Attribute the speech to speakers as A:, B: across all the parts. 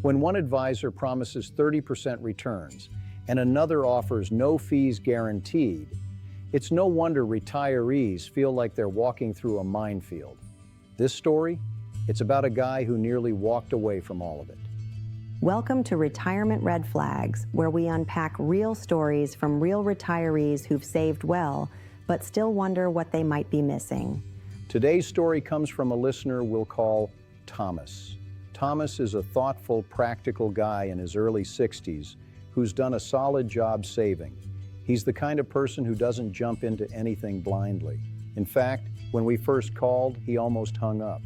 A: When one advisor promises 30% returns and another offers no fees guaranteed, it's no wonder retirees feel like they're walking through a minefield. This story, it's about a guy who nearly walked away from all of it.
B: Welcome to Retirement Red Flags, where we unpack real stories from real retirees who've saved well, but still wonder what they might be missing.
A: Today's story comes from a listener we'll call Thomas. Thomas is a thoughtful, practical guy in his early 60s who's done a solid job saving. He's the kind of person who doesn't jump into anything blindly. In fact, when we first called, he almost hung up.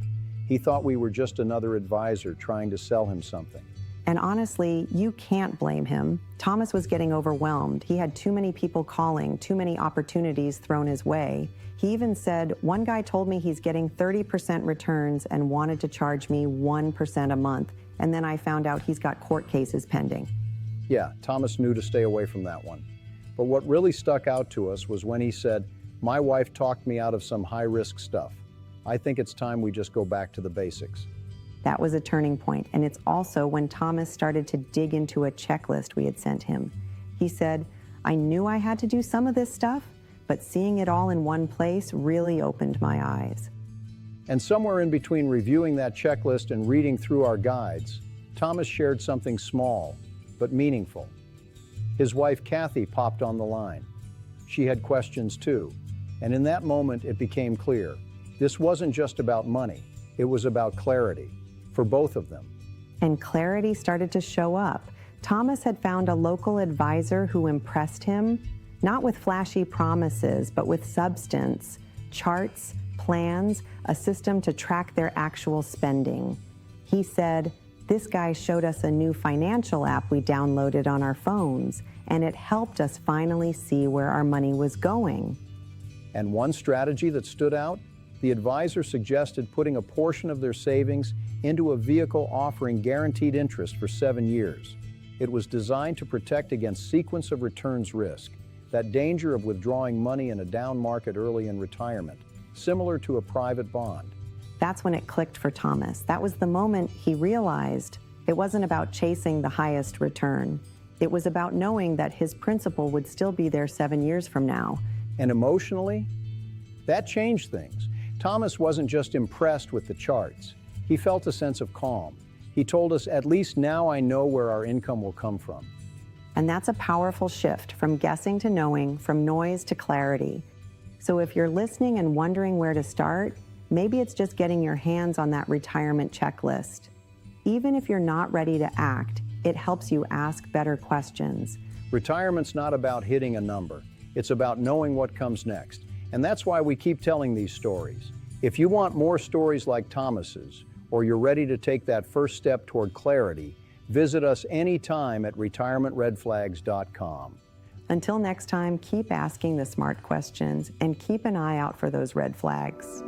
A: He thought we were just another advisor trying to sell him something.
B: And honestly, you can't blame him. Thomas was getting overwhelmed. He had too many people calling, too many opportunities thrown his way. He even said, one guy told me he's getting 30% returns and wanted to charge me 1% a month. And then I found out he's got court cases pending.
A: Yeah, Thomas knew to stay away from that one. But what really stuck out to us was when he said, "My wife talked me out of some high-risk stuff. I think it's time we just go back to the basics."
B: That was a turning point, and it's also when Thomas started to dig into a checklist we had sent him. He said, "I knew I had to do some of this stuff, but seeing it all in one place really opened my eyes."
A: And somewhere in between reviewing that checklist and reading through our guides, Thomas shared something small but meaningful. His wife Kathy popped on the line. She had questions too, and in that moment it became clear. This wasn't just about money, it was about clarity for both of them.
B: And clarity started to show up. Thomas had found a local advisor who impressed him, not with flashy promises, but with substance, charts, plans, a system to track their actual spending. He said, "This guy showed us a new financial app we downloaded on our phones, and it helped us finally see where our money was going."
A: And one strategy that stood out? The advisor suggested putting a portion of their savings into a vehicle offering guaranteed interest for 7 years. It was designed to protect against sequence of returns risk, that danger of withdrawing money in a down market early in retirement, similar to a private bond.
B: That's when it clicked for Thomas. That was the moment he realized it wasn't about chasing the highest return. It was about knowing that his principal would still be there 7 years from now.
A: And emotionally, that changed things. Thomas wasn't just impressed with the charts. He felt a sense of calm. He told us, "At least now I know where our income will come from."
B: And that's a powerful shift from guessing to knowing, from noise to clarity. So if you're listening and wondering where to start, maybe it's just getting your hands on that retirement checklist. Even if you're not ready to act, it helps you ask better questions.
A: Retirement's not about hitting a number. It's about knowing what comes next. And that's why we keep telling these stories. If you want more stories like Thomas's, or you're ready to take that first step toward clarity, visit us anytime at retirementredflags.com.
B: Until next time, keep asking the smart questions and keep an eye out for those red flags.